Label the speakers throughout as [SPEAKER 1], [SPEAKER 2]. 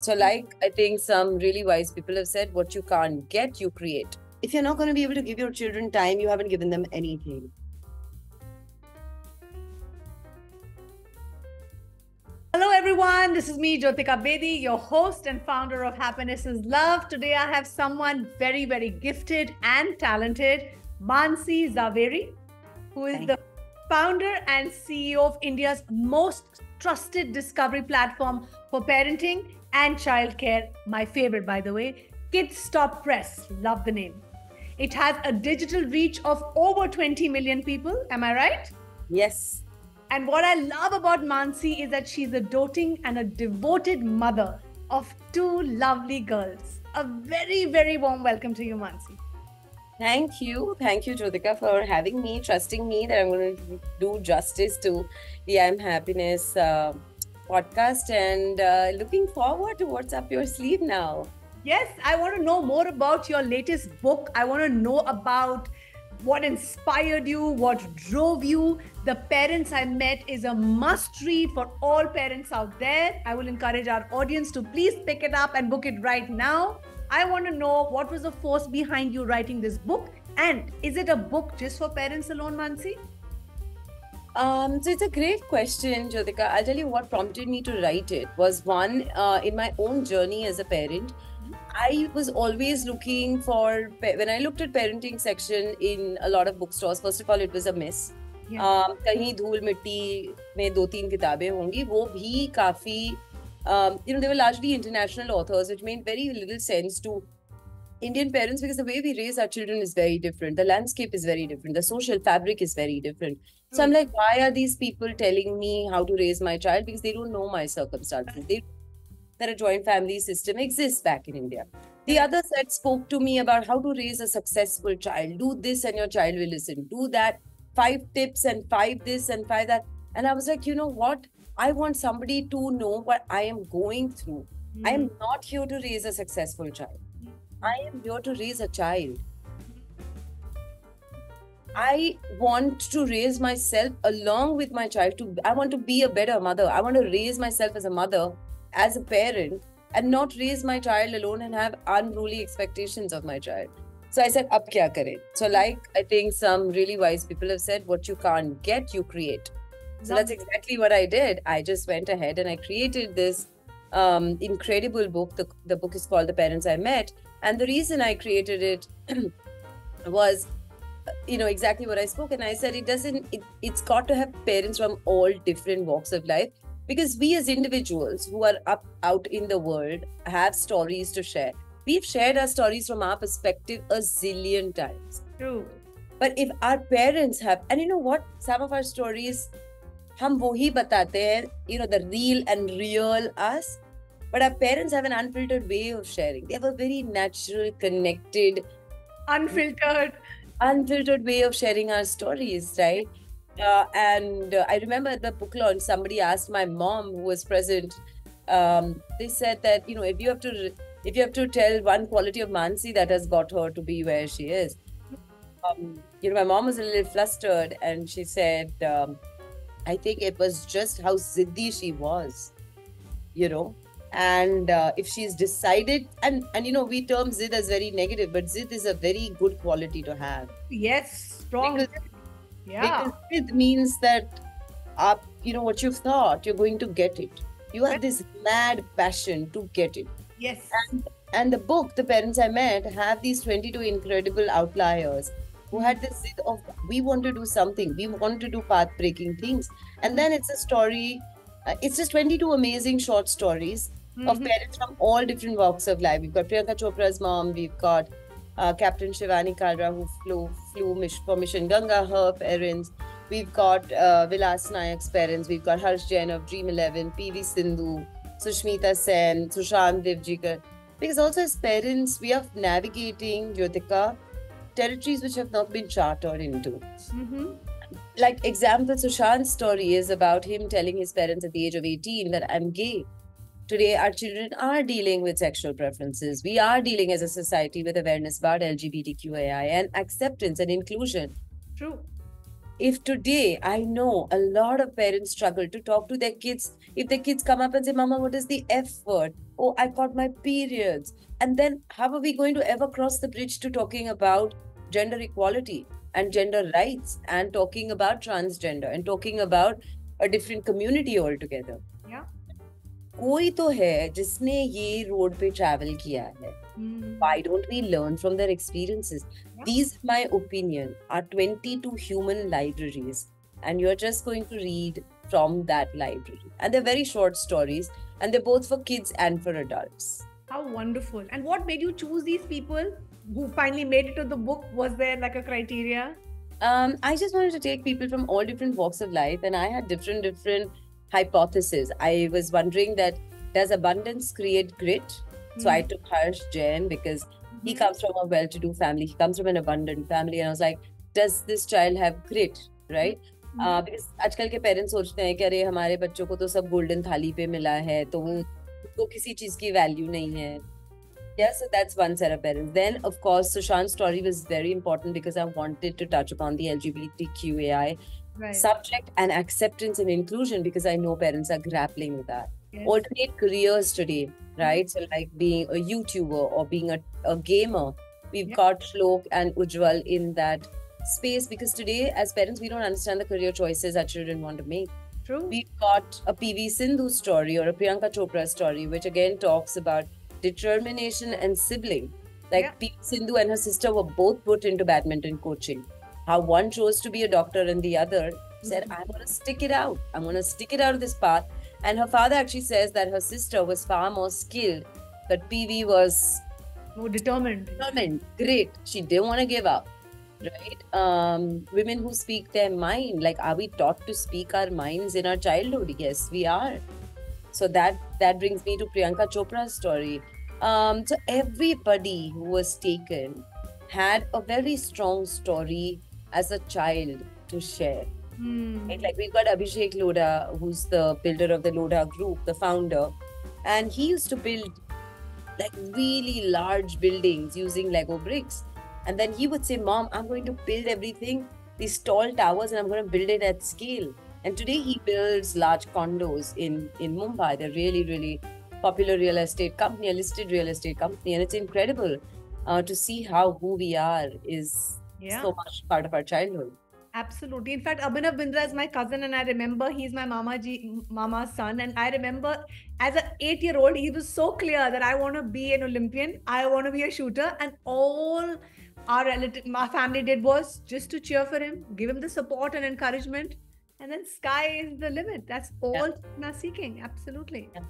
[SPEAKER 1] So like I think some really wise people have said, what you can't get, you create.
[SPEAKER 2] If you're not going to be able to give your children time, you haven't given them anything.
[SPEAKER 3] Hello, everyone. This is me, Jyotika Bedi, your host and founder of Happiness is Love. Today, I have someone very, very gifted and talented, Mansi Zaveri, who is the founder and CEO of India's most trusted discovery platform for parenting and childcare. My favorite, by the way, Kids Stop Press. Love the name. It has a digital reach of over 20 million people. Am I right?
[SPEAKER 1] Yes.
[SPEAKER 3] And what I love about Mansi is that she's a doting and a devoted mother of two lovely girls. A very, very warm welcome to you, Mansi.
[SPEAKER 1] Thank you. Thank you, Jyotika, for having me, trusting me that I'm going to do justice to the I'm Happiness podcast, and looking forward to what's up your sleeve now.
[SPEAKER 3] Yes, I want to know more about your latest book. I want to know about what inspired you, what drove you. The Parents I Met is a must read for all parents out there. I will encourage our audience to please pick it up and book it right now. I want to know what was the force behind you writing this book, and is it a book just for parents alone, Mansi?
[SPEAKER 1] So it's a great question, Jyotika. I'll tell you what prompted me to write it was one, in my own journey as a parent, I was always looking for, when I looked at parenting section in a lot of bookstores, first of all, it was a mess. कहीं धूल मिट्टी में 2-3 किताबें होंगी, वो भी काफी, they were largely international authors, which made very little sense to Indian parents because the way we raise our children is very different. The landscape is very different. The social fabric is very different. So I'm like, why are these people telling me how to raise my child? Because they don't know my circumstances. That a joint family system exists back in India. The other set spoke to me about how to raise a successful child. Do this and your child will listen. Do that. 5 tips and 5 this and 5 that. And I was like, you know what? I want somebody to know what I am going through. I am not here to raise a successful child. I am here to raise a child. I want to raise myself along with my child. I want to be a better mother. I want to raise myself as a mother, as a parent, and not raise my child alone and have unruly expectations of my child. So I said, ab kya kare? So like I think some really wise people have said, what you can't get, you create. So that's exactly what I did. I just went ahead and I created this incredible book. The book is called The Parents I Met. And the reason I created it was, exactly what I spoke. And I said, it's got to have parents from all different walks of life. Because we as individuals who are out in the world have stories to share. We've shared our stories from our perspective a zillion times.
[SPEAKER 3] True.
[SPEAKER 1] But if our parents have, and you know what, some of our stories, hum wohi batate hain, the real and real us. But our parents have an unfiltered way of sharing. They have a very natural, connected,
[SPEAKER 3] unfiltered
[SPEAKER 1] way of sharing our stories, right? And I remember at the book launch, somebody asked my mom, who was present. They said that if you have to tell one quality of Mansi that has got her to be where she is, my mom was a little flustered, and she said, I think it was just how ziddi she was, And if she's decided, and we term zid as very negative, but zid is a very good quality to have.
[SPEAKER 3] Yes, strong.
[SPEAKER 1] Because it means that what you've thought, you're going to get it. You have this mad passion to get it.
[SPEAKER 3] Yes.
[SPEAKER 1] And the book, The Parents I Met, have these 22 incredible outliers who had this zid of, we want to do something. We want to do path-breaking things. And then it's a story, it's just 22 amazing short stories of parents from all different walks of life. We've got Priyanka Chopra's mom, we've got Captain Shivani Kalra, who flew for Mission Ganga, her parents. We've got Vilas Nayak's parents. We've got Harsh Jain of Dream 11, PV Sindhu, Sushmita Sen, Sushant Devjikar. Because also as parents, we are navigating, Jyotika, territories which have not been chartered into. Like example, Sushant's story is about him telling his parents at the age of 18 that I'm gay. Today, our children are dealing with sexual preferences. We are dealing as a society with awareness about LGBTQIA and acceptance and inclusion.
[SPEAKER 3] True.
[SPEAKER 1] if today I know a lot of parents struggle to talk to their kids, if their kids come up and say, Mama, what is the F word? Oh, I got my periods. And then how are we going to ever cross the bridge to talking about gender equality and gender rights and talking about transgender and talking about a different community altogether?
[SPEAKER 3] Yeah.
[SPEAKER 1] कोई तो है जिसने ये road पे travel किया है. Why don't we learn from their experiences?
[SPEAKER 3] Yeah.
[SPEAKER 1] These, in my opinion, are 22 human libraries, and you're just going to read from that library. And they're very short stories, and they're both for kids and for adults.
[SPEAKER 3] How wonderful. And what made you choose these people who finally made it to the book? Was there like a criteria?
[SPEAKER 1] I just wanted to take people from all different walks of life, and I had different hypotheses. I was wondering that does abundance create grit? So I took Harsh Jain because he comes from a well-to-do family. He comes from an abundant family, and I was like, does this child have grit, right? Because आजकल के parents सोचते हैं कि अरे हमारे बच्चों को तो सब गोल्डन थाली पे मिला है, तो उनको किसी चीज की वैल्यू नहीं है. Yeah, so that's one set of parents. Then, of course, Sushant's story was very important because I wanted to touch upon the LGBTQAI subject and acceptance and inclusion because I know parents are grappling with that.
[SPEAKER 3] Yes.
[SPEAKER 1] Alternate careers today, right? So, like being a YouTuber or being a gamer, we've got Shlok and Ujjwal in that space because today, as parents, we don't understand the career choices our children want to make.
[SPEAKER 3] True.
[SPEAKER 1] We've got a PV Sindhu story or a Priyanka Chopra story, which again talks about determination and sibling. Like PV Sindhu and her sister were both put into badminton coaching. How one chose to be a doctor and the other said, I'm going to stick it out. I'm going to stick it out of this path. And her father actually says that her sister was far more skilled, but PV was
[SPEAKER 3] more determined.
[SPEAKER 1] Great. She didn't want to give up. Right? Women who speak their mind, like, are we taught to speak our minds in our childhood? Yes, we are. So that brings me to Priyanka Chopra's story. So everybody who was taken had a very strong story as a child to share. Right? Like we've got Abhishek Lodha, who's the builder of the Lodha Group, the founder, and he used to build like really large buildings using Lego bricks. And then he would say, Mom, I'm going to build everything, these tall towers, and I'm going to build it at scale. And today he builds large condos in Mumbai. They're really, really popular real estate company, a listed real estate company. And it's incredible to see how who we are is so much part of our childhood.
[SPEAKER 3] Absolutely. In fact, Abhinav Bindra is my cousin, and I remember he's my mama's son. And I remember as an 8-year-old, he was so clear that I want to be an Olympian. I want to be a shooter. And all my family did was just to cheer for him, give him the support and encouragement. And then sky is the limit. That's all we're seeking. Absolutely. Yeah.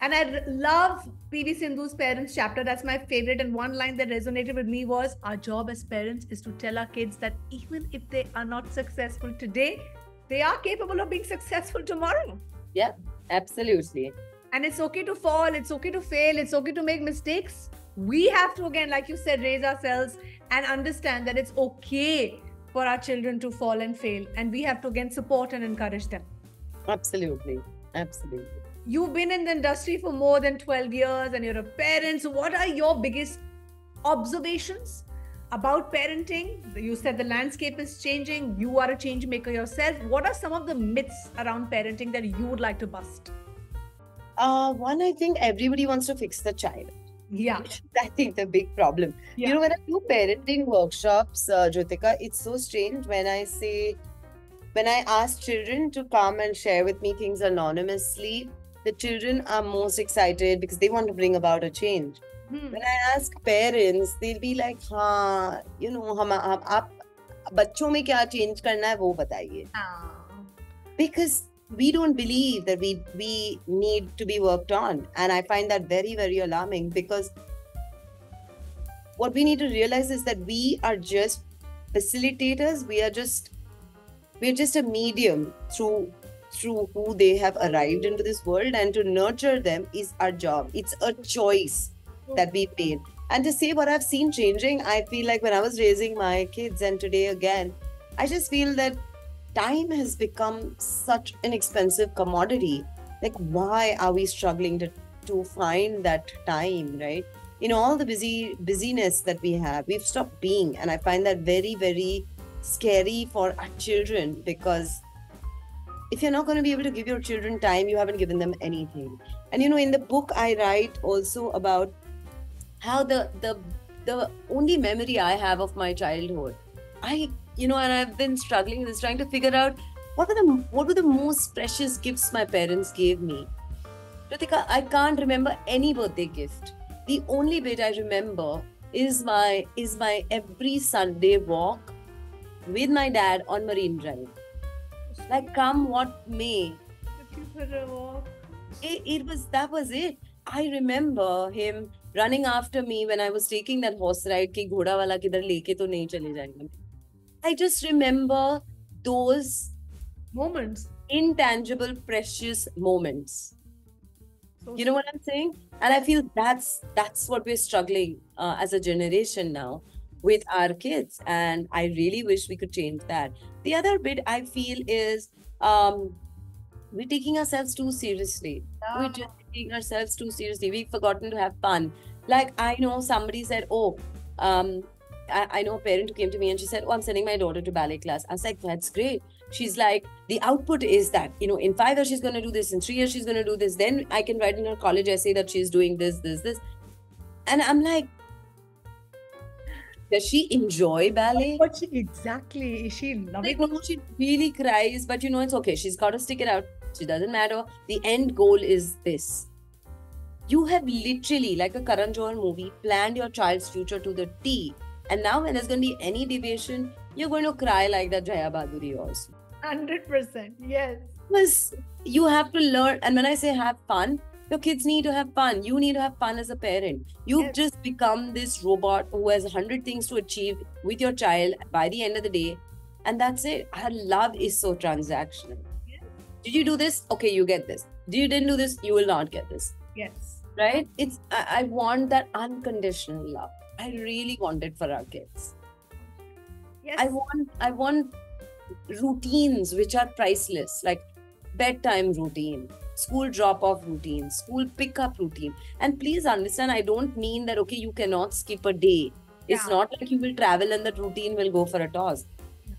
[SPEAKER 3] And I love PV Sindhu's parents chapter. That's my favorite. And one line that resonated with me was, our job as parents is to tell our kids that even if they are not successful today, they are capable of being successful tomorrow.
[SPEAKER 1] Yeah, absolutely.
[SPEAKER 3] And it's okay to fall. It's okay to fail. It's okay to make mistakes. We have to, again, like you said, raise ourselves and understand that it's okay for our children to fall and fail. And we have to, again, support and encourage them.
[SPEAKER 1] Absolutely. Absolutely.
[SPEAKER 3] You've been in the industry for more than 12 years and you're a parent. So what are your biggest observations about parenting? You said the landscape is changing. You are a change maker yourself. What are some of the myths around parenting that you would like to bust?
[SPEAKER 2] One, I think everybody wants to fix the child.
[SPEAKER 3] Yeah.
[SPEAKER 2] I think the big problem.
[SPEAKER 3] Yeah.
[SPEAKER 2] You know, when I do parenting workshops, Jyotika, it's so strange when I ask children to come and share with me things anonymously. The children are most excited because they want to bring about a change. When I ask parents, they'll be like, "हाँ, you know, आप बच्चों में क्या change करना है वो बताइए." Because we don't believe that we need to be worked on, and I find that very, very alarming. Because what we need to realize is that we are just facilitators. We are just a medium through who they have arrived into this world, and to nurture them is our job. It's a choice that we made. And to say what I've seen changing, I feel like when I was raising my kids and today again, I just feel that time has become such an expensive commodity. Like, why are we struggling to find that time, right? In all the busyness that we have, we've stopped being. And I find that very, very scary for our children, because if you're not going to be able to give your children time, you haven't given them anything. And in the book I write also about how the only memory I have of my childhood, and I've been struggling with this, trying to figure out what were the most precious gifts my parents gave me. Ritika, I can't remember any birthday gift. The only bit I remember is my every Sunday walk with my dad on Marine Drive. Like, come what may. That was it. I remember him running after me when I was taking that horse ride ki ghoda wala kidhar leke to nahi chale jayenge. I just remember those
[SPEAKER 3] moments,
[SPEAKER 2] intangible, precious moments.
[SPEAKER 3] So
[SPEAKER 2] you know what I'm saying? And I feel that's what we're struggling as a generation now with our kids. And I really wish we could change that. The other bit I feel is we're taking ourselves too seriously. We're just taking ourselves too seriously. We've forgotten to have fun. Like, I know somebody said, I know a parent who came to me and she said, I'm sending my daughter to ballet class. I was like, that's great. She's like, the output is that, in 5 years she's going to do this, in 3 years she's going to do this. Then I can write in her college essay that she's doing this. And I'm like, does she enjoy ballet?
[SPEAKER 3] Exactly. Is she loving
[SPEAKER 2] it? No, she really cries, but it's okay. She's got to stick it out. It doesn't matter. The end goal is this. You have literally, like a Karan Johar movie, planned your child's future to the T. And now when there's going to be any deviation, you're going to cry like that Jaya Baduri also.
[SPEAKER 3] 100%, yes.
[SPEAKER 2] Because you have to learn. And when I say have fun, your kids need to have fun. You need to have fun as a parent. You've just become this robot who has 100 things to achieve with your child by the end of the day. And that's it. Our love is so transactional.
[SPEAKER 3] Yes.
[SPEAKER 2] Did you do this? Okay, you get this. You didn't do this, you will not get this.
[SPEAKER 3] Yes.
[SPEAKER 2] Right? I want that unconditional love. I really want it for our kids.
[SPEAKER 3] Yes.
[SPEAKER 2] I want routines which are priceless, like bedtime routine, school drop-off routine, school pick-up routine. And please understand, I don't mean that, okay, you cannot skip a day. It's not like you will travel and that routine will go for a toss.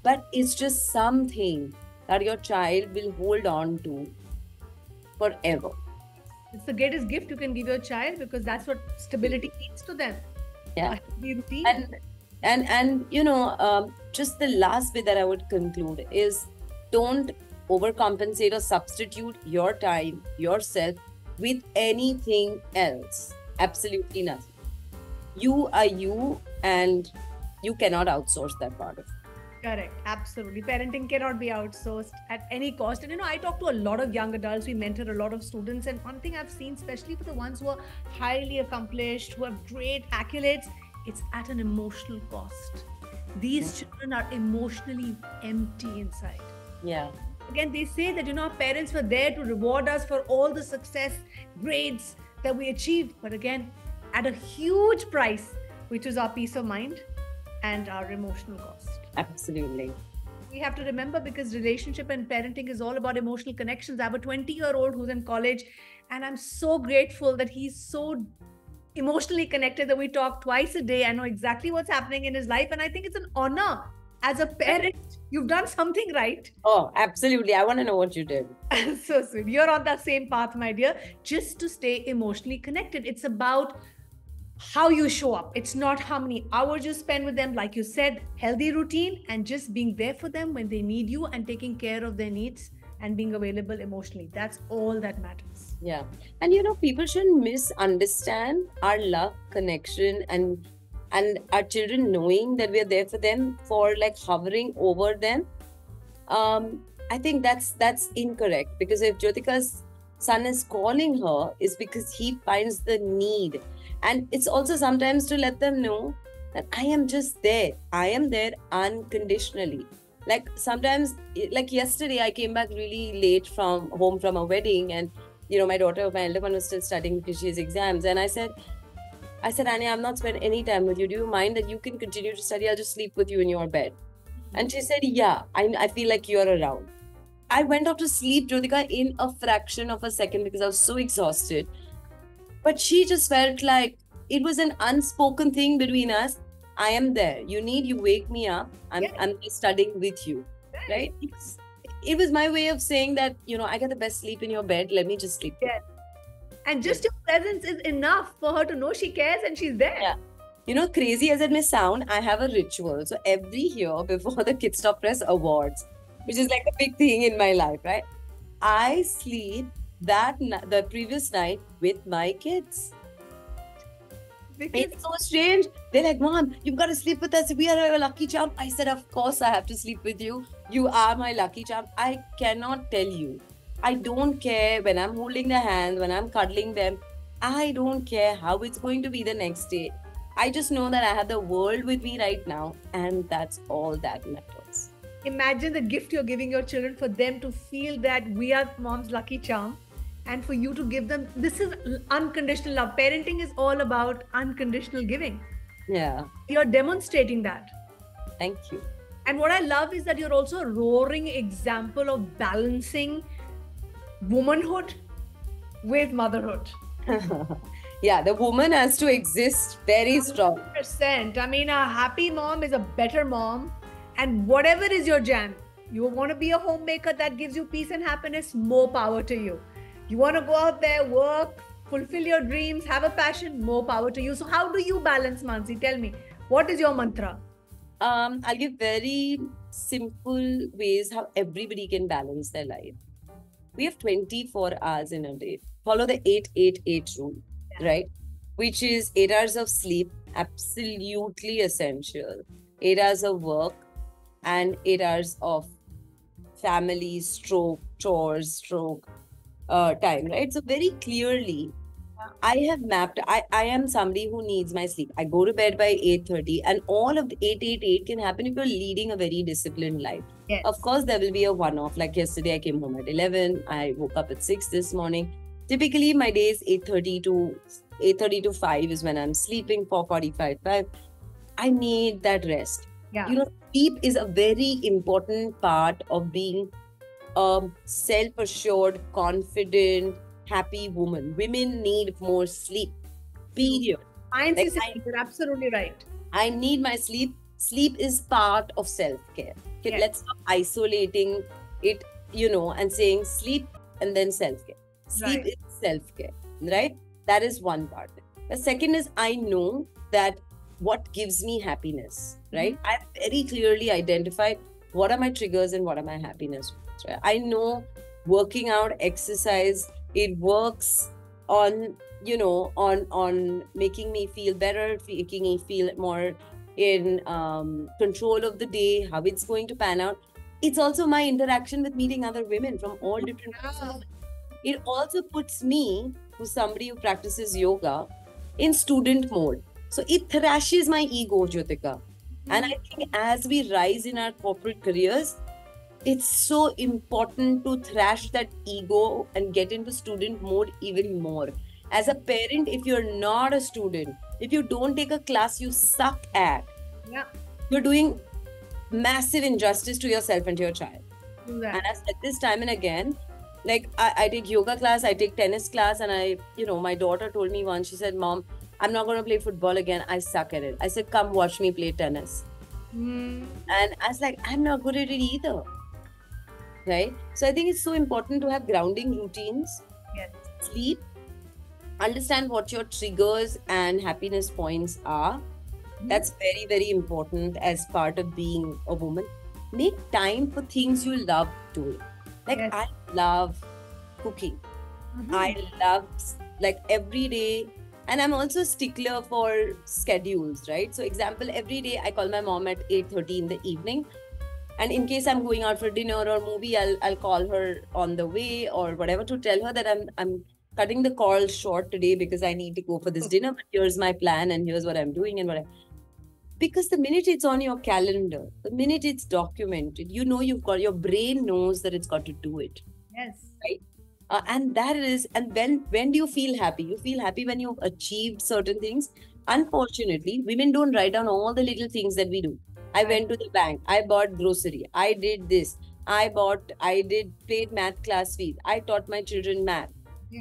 [SPEAKER 2] But it's just something that your child will hold on to forever.
[SPEAKER 3] It's the greatest gift you can give your child, because that's what stability means to them.
[SPEAKER 2] Yeah.
[SPEAKER 3] Routine.
[SPEAKER 2] And just the last bit that I would conclude is, don't overcompensate or substitute your time, yourself, with anything else. Absolutely nothing. You are you, and you cannot outsource that part of it.
[SPEAKER 3] Correct. Absolutely. Parenting cannot be outsourced at any cost. And I talk to a lot of young adults. We mentor a lot of students. And one thing I've seen, especially for the ones who are highly accomplished, who have great accolades, it's at an emotional cost. These children are emotionally empty inside.
[SPEAKER 2] Yeah.
[SPEAKER 3] Again, they say that, our parents were there to reward us for all the success, grades that we achieved. But again, at a huge price, which is our peace of mind and our emotional cost.
[SPEAKER 2] Absolutely.
[SPEAKER 3] We have to remember, because relationship and parenting is all about emotional connections. I have a 20-year-old who's in college, and I'm so grateful that he's so emotionally connected that we talk twice a day. I know exactly what's happening in his life. And I think it's an honor as a parent. You've done something right.
[SPEAKER 2] Oh, absolutely. I want to know what you did.
[SPEAKER 3] So sweet. You're on that same path, my dear. Just to stay emotionally connected. It's about how you show up. It's not how many hours you spend with them. Like you said, healthy routine and just being there for them when they need you and taking care of their needs and being available emotionally. That's all that matters.
[SPEAKER 2] Yeah. And people shouldn't misunderstand our love, connection, and our children knowing that we're there for them, for like hovering over them. I think that's incorrect, because if Jyotika's son is calling her, is because he finds the need. And it's also sometimes to let them know that I am just there. I am there unconditionally. Like sometimes, like yesterday, I came back really late from home from a wedding, and my daughter, my elder one, was still studying because she has exams. And I said, Anya, I've not spent any time with you. Do you mind that you can continue to study? I'll just sleep with you in your bed. And she said, yeah, I feel like you're around. I went off to sleep, Jyotika, in a fraction of a second because I was so exhausted. But she just felt like it was an unspoken thing between us.
[SPEAKER 1] I am there. You wake me up. I'm studying with you, right? It was my way of saying that, I get the best sleep in your bed. Let me just sleep.
[SPEAKER 3] Yes. And just your presence is enough for her to know she cares and she's there.
[SPEAKER 1] Yeah. Crazy as it may sound, I have a ritual. So every year before the Kid Stop Press Awards, which is like a big thing in my life, right? I sleep the previous night with my kids. It's so strange. They're like, Mom, you've got to sleep with us. We are a lucky charm. I said, of course I have to sleep with you. You are my lucky charm. I cannot tell you. I don't care when I'm holding their hands, when I'm cuddling them. I don't care how it's going to be the next day. I just know that I have the world with me right now, and that's all that matters.
[SPEAKER 3] Imagine the gift you're giving your children, for them to feel that we are mom's lucky charm, and for you to give them, this is unconditional love. Parenting is all about unconditional giving.
[SPEAKER 1] Yeah.
[SPEAKER 3] You're demonstrating that.
[SPEAKER 1] Thank you.
[SPEAKER 3] And what I love is that you're also a roaring example of balancing womanhood with motherhood.
[SPEAKER 1] Yeah, the woman has to exist very strong.
[SPEAKER 3] 100%. I mean, a happy mom is a better mom. And whatever is your jam, you want to be a homemaker that gives you peace and happiness, more power to you. You want to go out there, work, fulfill your dreams, have a passion, more power to you. So how do you balance, Mansi? Tell me, what is your mantra?
[SPEAKER 1] I'll give very simple ways how everybody can balance their life. We have 24 hours in a day. Follow the 8-8-8 rule, right? Which is 8 hours of sleep, absolutely essential. 8 hours of work and 8 hours of family, chores, time, right? So very clearly, I have mapped, I am somebody who needs my sleep. I go to bed by 8:30, and all of the 8-8-8 can happen if you're leading a very disciplined life.
[SPEAKER 3] Yes.
[SPEAKER 1] Of course, there will be a one-off. Like yesterday, I came home at 11. I woke up at 6 this morning. Typically, my day is 8:30 to 5 is when I'm sleeping, 4:45, 5. I need that rest.
[SPEAKER 3] Yeah.
[SPEAKER 1] Sleep is a very important part of being a self-assured, confident, happy woman. Women need more sleep. Period.
[SPEAKER 3] You're absolutely right.
[SPEAKER 1] I need my sleep. Sleep is part of self-care. Okay,
[SPEAKER 3] Yes.
[SPEAKER 1] let's stop isolating it, and saying sleep and then self-care. Sleep
[SPEAKER 3] Right.
[SPEAKER 1] is self-care, right? That is one part. The second is I know that what gives me happiness, right? I've very clearly identified what are my triggers and what are my happiness. Right? I know working out, exercise, it works on making me feel better, making me feel more in control of the day, how it's going to pan out. It's also my interaction with meeting other women from all different backgrounds. It also puts me, who's somebody who practices yoga, in student mode. So it thrashes my ego, Jyotika. And I think as we rise in our corporate careers, it's so important to thrash that ego and get into student mode even more. As a parent, if you're not a student, if you don't take a class you suck at, you're doing massive injustice to yourself and to your child. And I've said this time and again, like I take yoga class, I take tennis class, and my daughter told me once, she said, Mom, I'm not going to play football again. I suck at it. I said, come watch me play tennis. And I was like, I'm not good at it either. Right? So I think it's so important to have grounding routines, sleep, understand what your triggers and happiness points are. That's very, very important as part of being a woman. Make time for things you love doing. Like I love cooking. I love every day. And I'm also a stickler for schedules, right? So example, every day I call my mom at 8:30 in the evening. And in case I'm going out for dinner or movie, I'll call her on the way or whatever to tell her that I'm cutting the call short today because I need to go for this dinner. But here's my plan and here's what I'm doing and what because the minute it's on your calendar, the minute it's documented, your brain knows that it's got to do it.
[SPEAKER 3] Yes.
[SPEAKER 1] Right? And when do you feel happy? You feel happy when you've achieved certain things. Unfortunately, women don't write down all the little things that we do. I went to the bank. I bought grocery. I did this. Played math class fees. I taught my children math.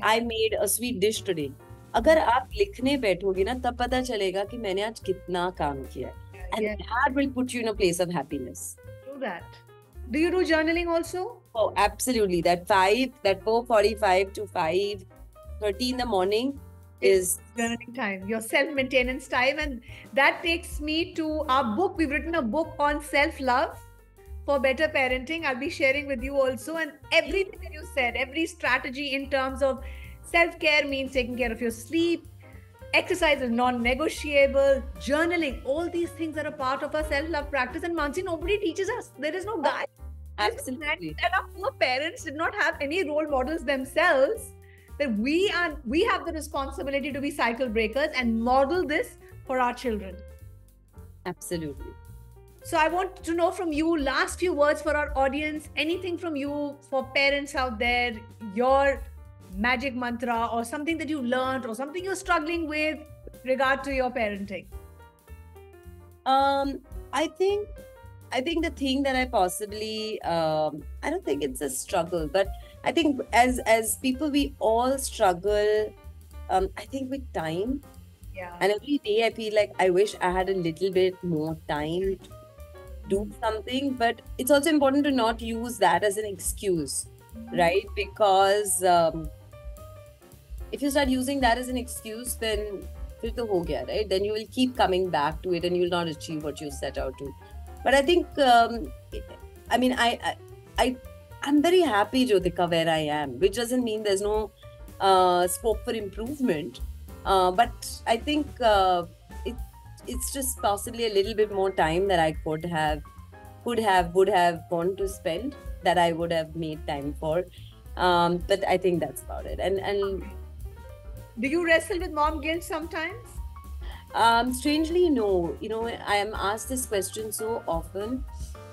[SPEAKER 1] I made a sweet dish today. अगर आप लिखने बैठोगे ना तब पता चलेगा कि मैंने आज कितना काम किया है. And that will put you in a place of happiness.
[SPEAKER 3] Do that. Do you do journaling also?
[SPEAKER 1] Oh, absolutely. That 4:45 to 5:30 in the morning is
[SPEAKER 3] journaling time, your self-maintenance time. And that takes me to our book. We've written a book on self-love for better parenting. I'll be sharing with you also. And everything that you said, every strategy in terms of self-care means taking care of your sleep, exercise is non-negotiable, journaling, all these things are a part of our self-love practice. And Mansi, nobody teaches us. There is no guide.
[SPEAKER 1] Absolutely.
[SPEAKER 3] And our poor parents did not have any role models themselves. That we have the responsibility to be cycle breakers and model this for our children.
[SPEAKER 1] Absolutely.
[SPEAKER 3] So I want to know from you, last few words for our audience, anything from you for parents out there, your magic mantra or something that you learned or something you're struggling with regard to your parenting.
[SPEAKER 1] I think the thing that I possibly, I don't think it's a struggle, but I think as people, we all struggle, I think with time.
[SPEAKER 3] Yeah.
[SPEAKER 1] And every day I feel like I wish I had a little bit more time to do something, but it's also important to not use that as an excuse, right? Because if you start using that as an excuse, then फिर तो हो गया, right? Then you will keep coming back to it and you will not achieve what you set out to. But I think, I mean, I'm very happy, Jyotika, where I am, which doesn't mean there's no scope for improvement. But I think it's just possibly a little bit more time that I would have wanted to spend, that I would have made time for. But I think that's about it. And
[SPEAKER 3] do you wrestle with mom guilt sometimes?
[SPEAKER 1] Strangely, no. You know, I am asked this question so often,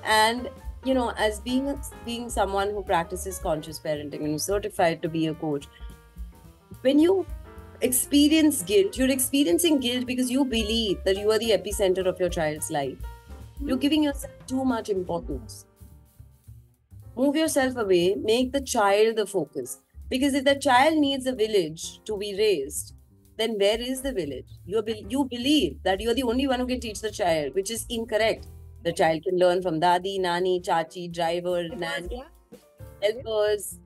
[SPEAKER 1] and you know, as being someone who practices conscious parenting and is certified to be a coach, when you experience guilt, you're experiencing guilt because you believe that you are the epicenter of your child's life. You're giving yourself too much importance. Move yourself away, make the child the focus. Because if the child needs a village to be raised, then where is the village? You believe that you're the only one who can teach the child, which is incorrect. The child can learn from dadi, nani, chachi, driver, nanny, helpers,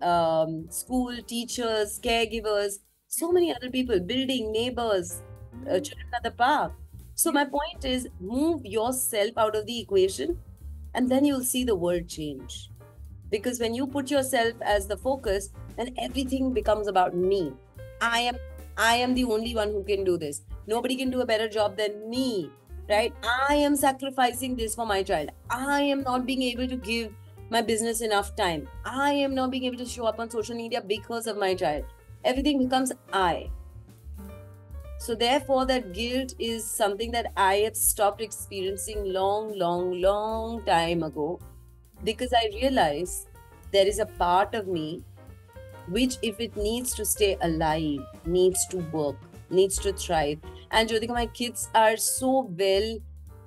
[SPEAKER 1] school, teachers, caregivers, so many other people, building, neighbors, children at the park. So my point is, move yourself out of the equation and then you'll see the world change. Because when you put yourself as the focus, then everything becomes about me. I am the only one who can do this. Nobody can do a better job than me, right? I am sacrificing this for my child. I am not being able to give my business enough time. I am not being able to show up on social media because of my child. Everything becomes I. So therefore, that guilt is something that I have stopped experiencing long time ago, because I realized there is a part of me which, if it needs to stay alive, needs to work, needs to thrive. And Jyotika, my kids are so well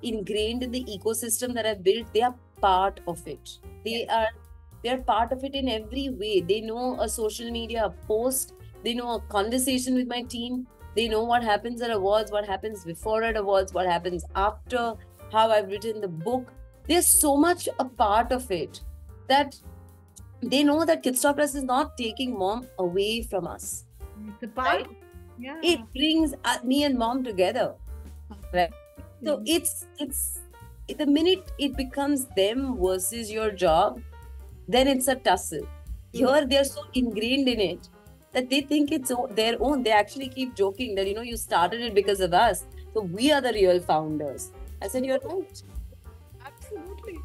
[SPEAKER 1] ingrained in the ecosystem that I've built. They are part of it. They are part of it in every way. They know a social media post. They know a conversation with my team. They know what happens at awards, what happens before at awards, what happens after, how I've written the book. They're so much a part of it that they know that Kids Stop Us is not taking mom away from us.
[SPEAKER 3] It's a part.
[SPEAKER 1] Right?
[SPEAKER 3] Yeah.
[SPEAKER 1] It brings me and mom together. Right? So it's the minute it becomes them versus your job, then it's a tussle. Here they're so ingrained in it that they think it's their own. They actually keep joking that, you know, you started it because of us. So we are the real founders. I said, you're right.
[SPEAKER 3] Absolutely.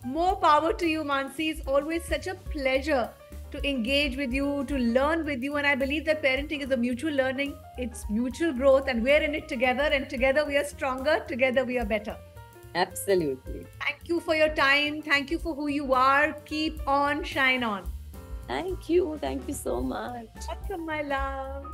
[SPEAKER 3] More power to you, Mansi. It's always such a pleasure to engage with you, to learn with you. And I believe that parenting is a mutual learning. It's mutual growth and we're in it together. And together we are stronger. Together we are better.
[SPEAKER 1] Absolutely.
[SPEAKER 3] Thank you for your time. Thank you for who you are. Keep on, shine on.
[SPEAKER 1] Thank you. Thank you so much.
[SPEAKER 3] Welcome, my love.